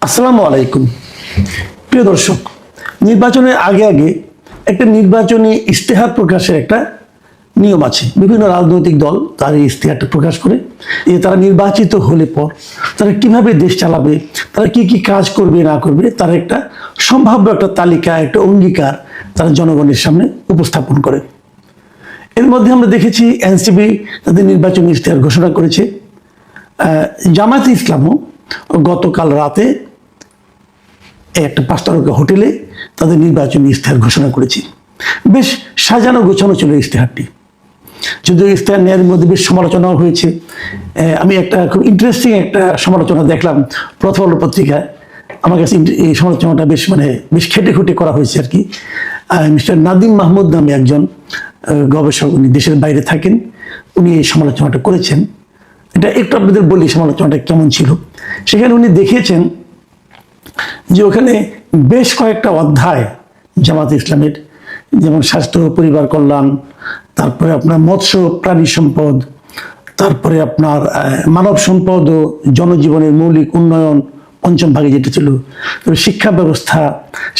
আসসালামু আলাইকুম। প্রিয় দর্শক, নির্বাচনের আগে আগে একটা নির্বাচনী ইশতেহার প্রকাশের একটা নিয়ম আছে। বিভিন্ন রাজনৈতিক দল তার এই ইশতেহারটা প্রকাশ করে যে তারা নির্বাচিত হলে পর তারা কিভাবে দেশ চালাবে, তারা কি কি কাজ করবে না করবে, তার একটা সম্ভাব্য একটা তালিকা, একটা অঙ্গীকার তারা জনগণের সামনে উপস্থাপন করে। এর মধ্যে আমরা দেখেছি এনসিপি তাদের নির্বাচনী ইশতেহার ঘোষণা করেছে। জামায়াতে ইসলামও গতকাল রাতে একটা 5 তারকা হোটেলে তাদের নির্বাচনী ইশতেহার ঘোষণা করেছে। বেশ সাজানো গোছানো ছিল ইশতেহারটি, যদিও ইশতেহার নেওয়ার মধ্যে বেশ সমালোচনাও হয়েছে। আমি একটা খুব ইন্টারেস্টিং একটা সমালোচনা দেখলাম প্রথম আলো পত্রিকায়। আমার কাছে এই সমালোচনাটা বেশ খেটে খুঁটে করা হয়েছে আর কি। মিস্টার নাদিম মাহমুদ নামে একজন গবেষক, উনি দেশের বাইরে থাকেন, উনি এই সমালোচনাটা করেছেন। এটা একটু আপনাদের বলি সমালোচনাটা কেমন ছিল। সেখানে উনি দেখিয়েছেন যে ওখানে বেশ কয়েকটা অধ্যায় জামাত ইসলামের, যেমন স্বাস্থ্য পরিবার কল্যাণ, তারপরে আপনার মৎস্য প্রাণী সম্পদ, তারপরে আপনার মানব সম্পদ ও জনজীবনের মৌলিক উন্নয়ন পঞ্চম ভাগে যেটা ছিল, তারপরে শিক্ষা ব্যবস্থা,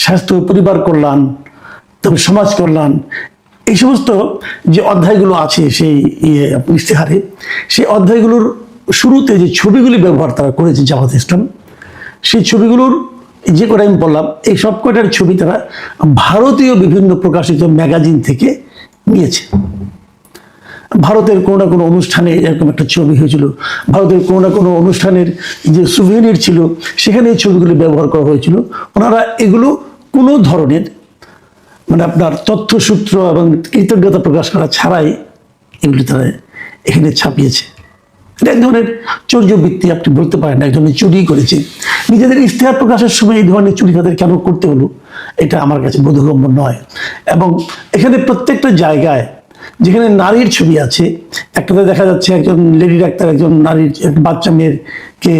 স্বাস্থ্য পরিবার কল্যাণ, তারপরে সমাজ কল্যাণ, এই সমস্ত যে অধ্যায়গুলো আছে সেই ইশতেহারে, সেই অধ্যায়গুলোর শুরুতে যে ছবিগুলি ব্যবহার তারা করেছে জামাত ইসলাম, সেই ছবিগুলোর যে কটা আমি বললাম, এই সব কটার ছবি তারা ভারতীয় বিভিন্ন প্রকাশিত ম্যাগাজিন থেকে নিয়েছে। ভারতের কোনো না কোনো অনুষ্ঠানে এরকম একটা ছবি হয়েছিল, ভারতের কোনো না কোনো অনুষ্ঠানের যে সুভেনির ছিল সেখানে এই ছবিগুলি ব্যবহার করা হয়েছিল। ওনারা এগুলো কোনো ধরনের আপনার তথ্যসূত্র এবং কৃতজ্ঞতা প্রকাশ করা ছাড়াই এগুলি তারা এখানে ছাপিয়েছে। এটা এক ধরনের চৌর্যবৃত্তি আপনি বলতে পারেন, এক ধরনের চুরি করেছে। নিজেদের ইশতেহার প্রকাশের সময় এই ধরনের চুরি তাদের কেন করতে হলো, এটা আমার কাছে বোধগম্য নয়। এবং এখানে প্রত্যেকটা জায়গায় যেখানে নারীর ছবি আছে, একটাতে দেখা যাচ্ছে একজন লেডি ডাক্তার একজন নারীর বাচ্চা মেয়েকে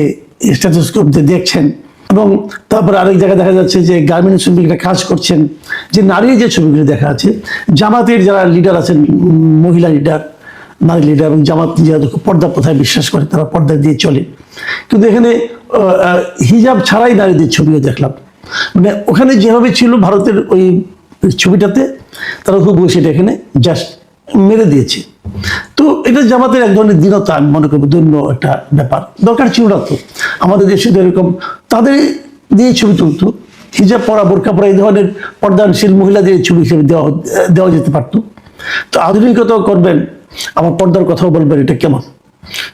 স্টেথোস্কোপ দিয়ে দেখছেন, এবং তারপর আরেক জায়গায় দেখা যাচ্ছে যে গার্মেন্টস শ্রমিকরা কাজ করছেন। যে নারীর যে ছবিগুলি দেখা আছে, জামাতের যারা লিডার আছেন, মহিলা লিডার, নারী লিডার এবং জামাত যেহেতু পর্দা প্রথায় বিশ্বাস করে, তারা পর্দা দিয়ে চলে। কিন্তু এখানে হিজাব ছাড়াই নারীদের ছবিও দেখলাম। ওখানে যেভাবে ছিল ভারতের ওই ছবিটাতে, তারা হুবহু সেটা এখানে জাস্ট মেরে দিয়েছে। তো এটা জামাতের এক ধরনের দীনতা, আমি মনে করবো দৈন্য একটা ব্যাপার। দরকার ছিল না তো, আমাদের দেশে এরকম তাদের দিয়ে ছবি তুলতো, হিজাব পরা, বোরকা পরা, এই ধরনের পর্দানশীল মহিলাদের ছবি হিসেবে দেওয়া যেতে পারতো। তো আধুনিকতাও করবেন, আমার পর্দার কথাও বলবেন, এটা কেমন?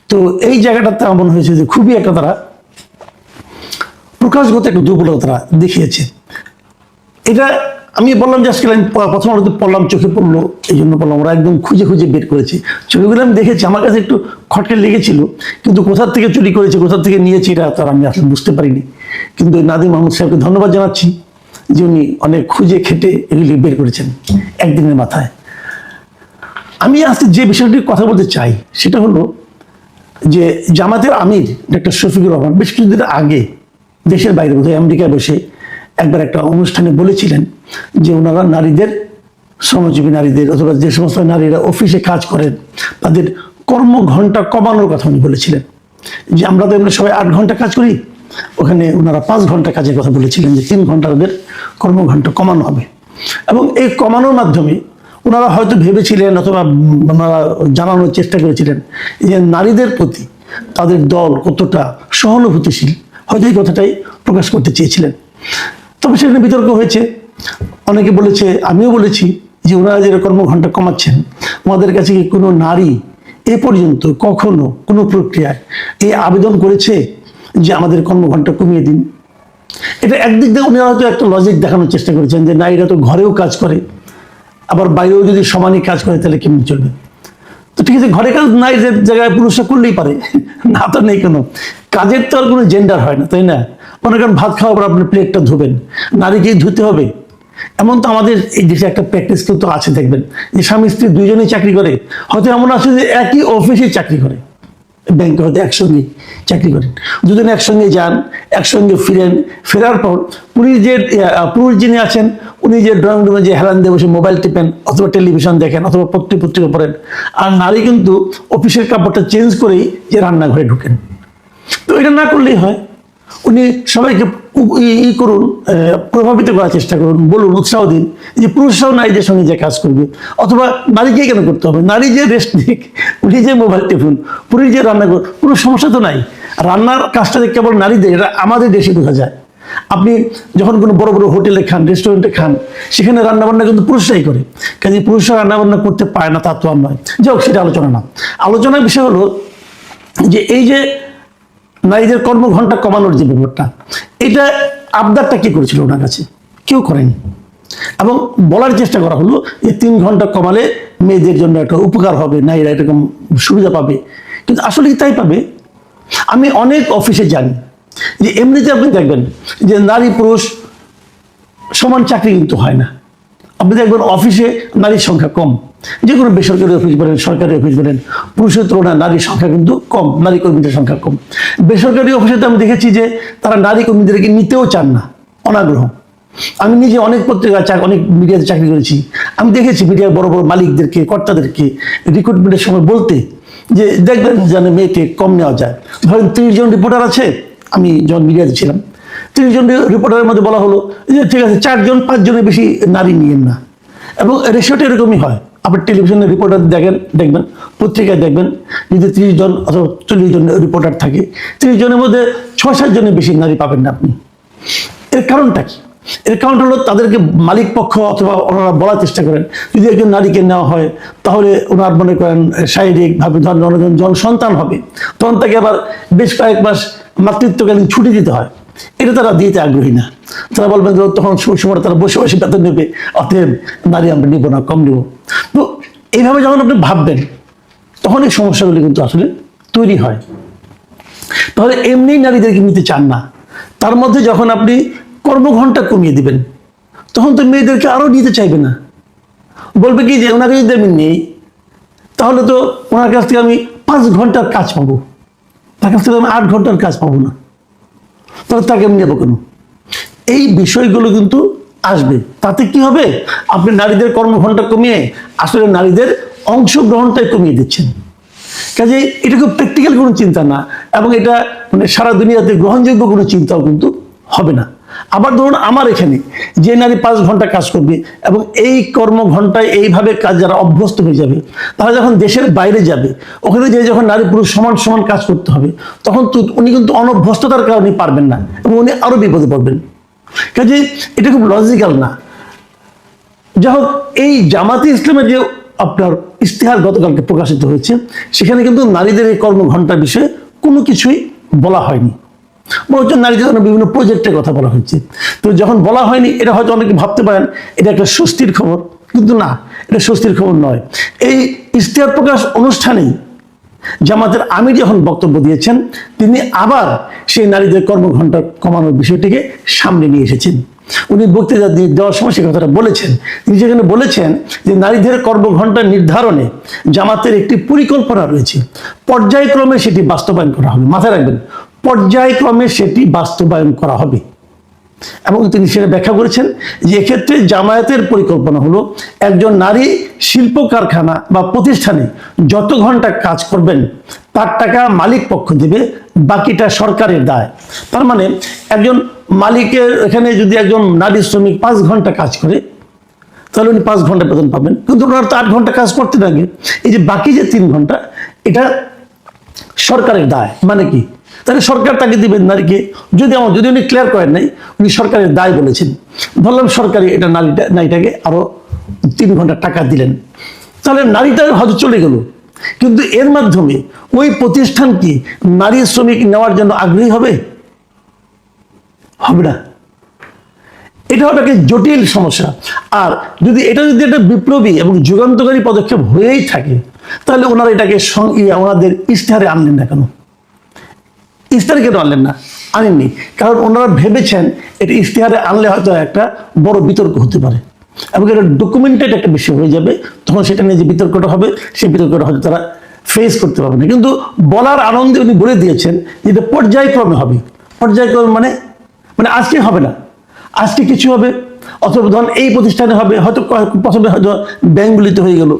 তো এই জায়গাটাতে আমার মনে হয়েছে যে খুবই একটা তারা প্রকাশগত একটা দুর্বলতা তারা দেখিয়েছে। এটা আমি বললাম যে আজকে আমি প্রথম আলোতে পড়লাম, চোখে পড়লো, এই জন্য বললাম। ওরা একদম খুঁজে খুঁজে বের করেছি ছবিগুলো, আমি দেখেছি, আমার কাছে একটু খটকে লেগেছিল, কিন্তু কোথা থেকে চুরি করেছে, কোথা থেকে নিয়েছে, এটা তার আমি আসলে বুঝতে পারিনি। কিন্তু নাদিম মাহমুদ সাহেবকে ধন্যবাদ জানাচ্ছি যে উনি অনেক খুঁজে খেটে এগুলি বের করেছেন একদিনের মাথায়। আমি আজকে যে বিষয়টির কথা বলতে চাই সেটা হলো যে জামাতের আমির ডক্টর শফিকুর রহমান বেশ কিছুদিন আগে দেশের বাইরে, বোধহয় আমেরিকায় বসে একবার একটা অনুষ্ঠানে বলেছিলেন যে ওনারা নারীদের, শ্রমজীবী নারীদের অথবা যে সমস্ত নারীরা অফিসে কাজ করেন তাদের কর্মঘণ্টা কমানোর কথা উনি বলেছিলেন। যে আমরা তো এমনি সবাই 8 ঘন্টা কাজ করি, ওখানে ওনারা 5 ঘন্টা কাজের কথা বলেছিলেন, যে 3 ঘন্টা ওদের কর্মঘণ্টা কমানো হবে। এবং এই কমানোর মাধ্যমে ওনারা হয়তো ভেবেছিলেন অথবা ওনারা জানানোর চেষ্টা করেছিলেন যে নারীদের প্রতি তাদের দল কতটা সহানুভূতিশীল, হয়তো এই কথাটাই প্রকাশ করতে চেয়েছিলেন। তবে সেখানে বিতর্ক হয়েছে, অনেকে বলেছে, আমিও বলেছি, যে ওনারা যে কর্মঘণ্টা কমাচ্ছেন, ওনাদের কাছে কি কোনো নারী এ পর্যন্ত কখনো কোনো প্রক্রিয়ায় এই আবেদন করেছে যে আমাদের কর্মঘণ্টা কমিয়ে দিন? এটা একদিক দিয়ে উনি হয়তো একটা লজিক দেখানোর চেষ্টা করেছেন যে নারীরা তো ঘরেও কাজ করে, আবার বাইরেও যদি সমানই কাজ করে তাহলে কেমন চলবে? তো ঠিক আছে, ঘরে কাজ নাই যে জায়গায় পুরুষরা করলেই পারে, না তো নেই কোনো কাজের, তো আর কোনো জেন্ডার হয় না, তাই না? মনে করেন ভাত খাওয়ার পর আপনি প্লেটটা ধুবেন, নারীকেই ধুতে হবে এমন তো আমাদের এই দেশে একটা প্র্যাকটিস তো আছে, দেখবেন যে স্বামী স্ত্রী দুইজনেই চাকরি করে, হয়তো এমন আছে যে একই অফিসে চাকরি করে, ব্যাংকে হয়তো একসঙ্গে চাকরি করেন, দুজনে একসঙ্গে যান, একসঙ্গে ফিরেন, ফেরার পর উনি যে পুরুষ যিনি আছেন উনি যে ড্রয়িং রুমে যে হেলান দিয়ে বসে মোবাইল টিপেন অথবা টেলিভিশন দেখেন অথবা পত্রিকা পড়েন, আর নারী কিন্তু অফিসের কাপড়টা চেঞ্জ করেই যে রান্নাঘরে ঢুকেন। তো এটা না করলেই হয়, উনি সবাইকে করুন, প্রভাবিত করার চেষ্টা করুন, বলুন, উৎসাহ দিন যে পুরুষরাও নারীদের সঙ্গে যে কাজ করবে, অথবা নারীকে কেন করতে হবে, নারী যে রেস্ট নিক, উনি যে মোবাইল টিপুন, পুরুষ যে রান্না করুন, কোনো সমস্যা তো নাই। রান্নার কাজটা যে কেবল নারীদের, এটা আমাদের দেশে বোঝা যায়। আপনি যখন কোনো বড় বড় হোটেলে খান, রেস্টুরেন্টে খান, সেখানে রান্নাবান্না কিন্তু পুরুষরাই করে, কাজে পুরুষরা রান্নাবান্না করতে পারে না তা তো আর নয়। যাই হোক, সেটা আলোচনা না। আলোচনার বিষয় হলো যে এই যে নারীদের কর্মঘণ্টা কমানোর যে ব্যাপারটা, এটা আবদারটা কি করেছিল ওনার কাছে? কেউ করেনি। এবং বলার চেষ্টা করা হলো যে 3 ঘন্টা কমালে মেয়েদের জন্য একটা উপকার হবে, নারীরা এরকম সুবিধা পাবে। কিন্তু আসলে কি তাই পাবে? আমি অনেক অফিসে জানি যে এমনিতে আপনি দেখবেন যে নারী পুরুষ সমান চাকরি কিন্তু হয় না। আপনি দেখবেন অফিসে নারীর সংখ্যা কম, যে কোনো বেসরকারি অফিস বলেন, সরকারি অফিস বলেন, পুরুষের তুলনায় নারীর সংখ্যা কিন্তু কম, নারী কর্মীদের সংখ্যা কম। বেসরকারি অফিসে তো আমি দেখেছি যে তারা নারী কর্মীদেরকে নিতেও চান না, অনাগ্রহ। আমি নিজে অনেক পত্রিকা, অনেক মিডিয়াতে চাকরি করেছি, আমি দেখেছি মিডিয়ার বড় বড় মালিকদেরকে, কর্তাদেরকে রিক্রুটমেন্টের সময় বলতে যে দেখবেন যেন মেয়েকে কম নেওয়া যায়। ধরেন 30 জন রিপোর্টার আছে, আমি যখন মিডিয়াতে ছিলাম, 30 জন রিপোর্টারের মধ্যে বলা হলো যে ঠিক আছে 4 জন 5 জনের বেশি নারী নিয়েন না। এবং রেশিওটা এরকমই হয়। আপনি টেলিভিশনের রিপোর্টার দেখবেন, পত্রিকায় দেখবেন, যদি 30 জন অথবা 40 জন রিপোর্টার থাকে, 30 জনের মধ্যে 6-7 জনের বেশি নারী পাবেন না আপনি। এর কারণটা কি? এর কারণ হলো তাদেরকে মালিক পক্ষ অথবা ওনারা বলার চেষ্টা করেন যদি একজন নারীকে নেওয়া হয় তাহলে ওনার মনে করেন শারীরিকভাবে ধরেন জন সন্তান হবে, তখন তাকে আবার বেশ কয়েক মাস মাতৃত্বকালীন ছুটি দিতে হয়। এটা তারা দিতে আগ্রহী না। তারা বলবেন তখন সময় তারা বসে বসে বেতন নেবে, অতএব নারী আমরা নিব না, কম নিব। তো এইভাবে যখন আপনি ভাববেন তখন এই সমস্যাগুলি কিন্তু আসলে তৈরি হয়। তাহলে এমনি নারীদেরকে নিতে চান না, তার মধ্যে যখন আপনি কর্মঘণ্টা কমিয়ে দিবেন তখন তো মেয়েদেরকে আরো নিতে চাইবে না, বলবে কি যে ওনাকে যদি আমি নেই তাহলে তো ওনার কাছ থেকে আমি 5 ঘন্টার কাজ পাবো, তার কাছ থেকে আমি 8 ঘন্টার কাজ পাবো না, তাহলে তাকে আমি নেবো কেন? এই বিষয়গুলো কিন্তু আসবে। তাতে কি হবে? আপনি নারীদের কর্মঘণ্টা কমিয়ে আসলে নারীদের অংশগ্রহণটাই কমিয়ে দিচ্ছেন। কাজে এটা খুব প্র্যাকটিক্যাল কোনো চিন্তা না, এবং এটা মানে সারা দুনিয়াতে গ্রহণযোগ্য কোনো চিন্তাও কিন্তু হবে না। আবার ধরুন আমার এখানে যে নারী 5 ঘন্টা কাজ করবে এবং এই কর্মঘণ্টায় এইভাবে কাজ যারা অভ্যস্ত হয়ে যাবে, তারা যখন দেশের বাইরে যাবে, ওখানে যে যখন নারী পুরুষ সমান সমান কাজ করতে হবে, তখন উনি কিন্তু অনভ্যস্ততার কারণে পারবেন না এবং উনি আরো বিপদে পড়বেন। কাজে এটা খুব লজিক্যাল না। যাই হোক, এই জামাতে ইসলামের যে আপনার ইশতেহার গতকালকে প্রকাশিত হয়েছে, সেখানে কিন্তু নারীদের এই কর্মঘণ্টার বিষয়ে কোনো কিছুই বলা হয়নি, বরঞ্চ নারীদের জন্য বিভিন্ন প্রজেক্টের কথা বলা হয়েছে। তো যখন বলা হয়নি, এটা হয়তো অনেকে ভাবতে পারেন এটা একটা স্বস্তির খবর, কিন্তু না, এটা স্বস্তির খবর নয়। এই ইশতেহার প্রকাশ অনুষ্ঠানেই জামাতের আমির যখন বক্তব্য দিয়েছেন, তিনি আবার সেই নারীদের কর্মঘণ্টা কমানোর বিষয়টিকে সামনে নিয়ে এসেছেন। উনি বক্তৃতা দেওয়ার সময় সে কথাটা বলেছেন। তিনি যেখানে বলেছেন যে নারীদের কর্মঘণ্টা নির্ধারণে জামাতের একটি পরিকল্পনা রয়েছে, পর্যায়ক্রমে সেটি বাস্তবায়ন করা হবে। মাথায় রাখবেন, পর্যায়ক্রমে সেটি বাস্তবায়ন করা হবে। এবং তিনি সেটা ব্যাখ্যা করেছেন যে এক্ষেত্রে জামায়াতের পরিকল্পনা হলো একজন নারী শিল্প কারখানা বা প্রতিষ্ঠানে যত ঘন্টা কাজ করবেন তার টাকা মালিক পক্ষ দেবে, বাকিটা সরকারের দায়। তার মানে একজন মালিকের এখানে যদি একজন নারী শ্রমিক 5 ঘন্টা কাজ করে, তাহলে উনি 5 ঘন্টা বেতন পাবেন, কিন্তু ওনার তো 8 ঘন্টা কাজ করতে লাগে। এই যে বাকি যে 3 ঘন্টা, এটা সরকারের দায়। মানে কি? তাহলে সরকার তাকে দিবেন নারীকে, যদি উনি ক্লিয়ার করেন নাই, উনি সরকারের দায় বলেছেন, ধরলাম সরকারি এটা নারীটাকে আরো 3 ঘন্টা টাকা দিলেন, তাহলে নারীটা হয়তো চলে গেল, কিন্তু এর মাধ্যমে ওই প্রতিষ্ঠান কি নারী শ্রমিক নেওয়ার জন্য আগ্রহী হবে? হবে না। এটা হবে একটা জটিল সমস্যা। আর যদি এটা একটা বিপ্লবী এবং যুগান্তকারী পদক্ষেপ হয়েই থাকে, তাহলে ওনারা এটাকে ওনাদের ইশতেহারে আনলেন না কেন? ইশতেহারে কেন আনলেন না? আনেননি কারণ ওনারা ভেবেছেন এটা ইশতেহারে আনলে হয়তো একটা বড় বিতর্ক হতে পারে এবং এটা ডকুমেন্টেড একটা বিষয় হয়ে যাবে। তখন সেটা নিয়ে যে বিতর্কটা হবে, সেই বিতর্কটা হয়তো তারা ফেস করতে পারবে না। কিন্তু বলার আনন্দে উনি বলে দিয়েছেন যে এটা পর্যায়ক্রমে হবে। পর্যায়ক্রমে মানে আজকে হবে না, আজকে কিছু হবে, অথবা ধরুন এই প্রতিষ্ঠানে হবে, হয়তো প্রথমে হয়তো ব্যাংকগুলিতে হয়ে গেল,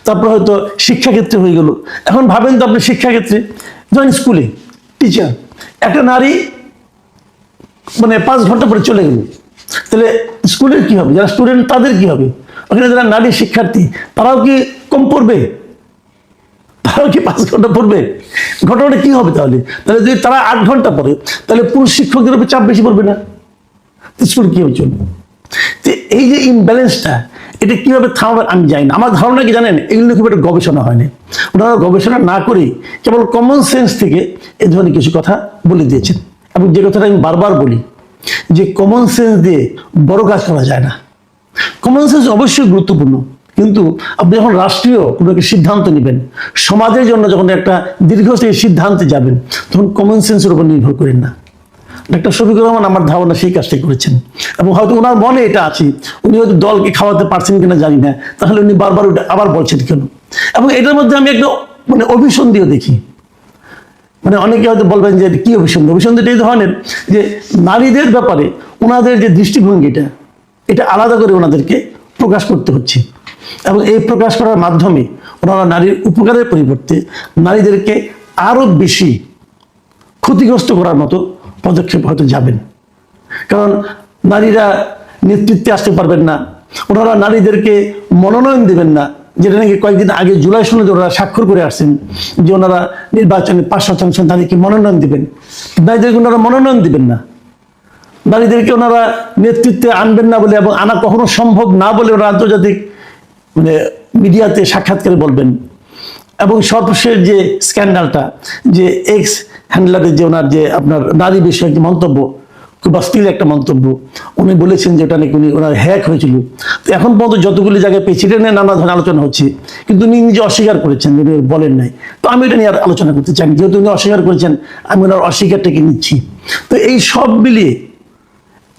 তারপর হয়তো শিক্ষাক্ষেত্রে হয়ে গেল। এখন ভাবেন তো আপনি শিক্ষাক্ষেত্রে, ধরেন স্কুলে টিচার, একটা নারী মানে 5 ঘন্টা পরে চলে গেল, তাহলে স্কুলের কি হবে, যারা স্টুডেন্ট তাদের কি হবে? ওখানে যারা নারী শিক্ষার্থী তারাও কি কম পড়বে? তারাও কি 5 ঘন্টা পড়বে? ঘটনাটা কি হবে তাহলে? তাহলে যদি তারা 8 ঘন্টা পড়ে, তাহলে পুরুষ শিক্ষকদের উপর চাপ বেশি পড়বে না? স্কুল কি হবে চলবে? তো এই যে ইমব্যালেন্সটা, এটা কিভাবে থামাবে আমি জানি না। আমার ধারণা কি জানেন, এগুলো খুব একটা গবেষণা হয়নি। ওনারা গবেষণা না করে কেবল কমন সেন্স থেকে এ ধরনের কিছু কথা বলে দিয়েছেন। এবং যে কথাটা আমি বারবার বলি, যে কমন সেন্স দিয়ে বড় কাজ করা যায় না। কমন সেন্স অবশ্যই গুরুত্বপূর্ণ, কিন্তু আপনি যখন রাষ্ট্রীয় কোনো একটা সিদ্ধান্ত নেবেন, সমাজের জন্য যখন একটা দীর্ঘস্থায়ী সিদ্ধান্তে যাবেন, তখন কমন সেন্সের উপর নির্ভর করেন না। ডাক্তার শফিকুর রহমান আমার ধারণা সেই কাজটাই করেছেন, এবং হয়তো ওনার মনে এটা আছে, উনি হয়তো দলকে খাওয়াতে পারছেন কিনা জানি না, তাহলে উনি বারবার ওটা আবার বলছেন কেন। এবং এটার মধ্যে আমি একটা মানে অভিসন্ধিও দেখি। মানে অনেকে হয়তো বলবেন যে কি অভিসন্ধি, অভিসন্ধিটা এই ধরনের যে নারীদের ব্যাপারে ওনাদের যে দৃষ্টিভঙ্গিটা, এটা আলাদা করে ওনাদেরকে প্রকাশ করতে হচ্ছে, এবং এই প্রকাশ করার মাধ্যমে ওনারা নারীর উপকারের পরিবর্তে নারীদেরকে আরো বেশি ক্ষতিগ্রস্ত করার মতো পদক্ষেপ হয়তো যাবেন। কারণ নারীরা নেতৃত্বে আসতে পারবেন না, ওনারা নারীদেরকে মনোনয়ন দেবেন না, যেটা নাকি কয়েকদিন আগে জুলাই সনদে ওনারা স্বাক্ষর করে আসছেন, যে ওনারা নির্বাচনে 5% নারীকে মনোনয়ন দিবেন। নারীদেরকে ওনারা মনোনয়ন দিবেন না, নারীদেরকে ওনারা নেতৃত্বে আনবেন না বলে, এবং আনা কখনো সম্ভব না বলে ওনারা আন্তর্জাতিক মানে মিডিয়াতে সাক্ষাৎকারে বলবেন। এবং সর্বশেষ যে স্ক্যান্ডালটা, যে এক্স হ্যান্ডলারের যে ওনার যে আপনার নারী বিষয়ে একটি মন্তব্য, খুব অশ্লীল একটা মন্তব্য, উনি বলেছেন যে ওটা নাকি উনি ওনার হ্যাক হয়েছিল। তো এখন পর্যন্ত যতগুলি জায়গায় পেয়েছি, এটা নিয়ে নানা ধরনের আলোচনা হচ্ছে, কিন্তু উনি নিজে অস্বীকার করেছেন, উনি বলেন নাই। তো আমি এটা নিয়ে আর আলোচনা করতে চাই, যেহেতু উনি অস্বীকার করেছেন, আমি ওনার অস্বীকারটাকে নিচ্ছি। তো এই সব মিলিয়ে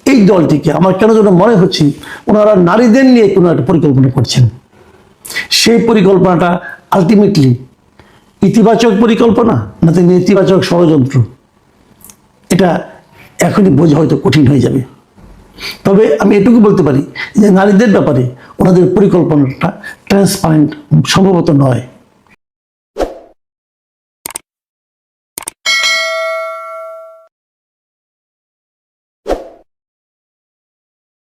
এই দলটিকে আমার কেন যেন মনে হচ্ছে ওনারা নারীদের নিয়ে কোনো একটা পরিকল্পনা করছেন। সেই পরিকল্পনাটা আলটিমেটলি ইতিবাচক পরিকল্পনা নাকি নেতিবাচক ষড়যন্ত্র, এটা এখনই বোঝা হয়তো কঠিন হয়ে যাবে। তবে আমি এটুকু বলতে পারি যে নারীদের ব্যাপারে ওনাদের পরিকল্পনাটা ট্রান্সপারেন্ট সম্ভবত নয়।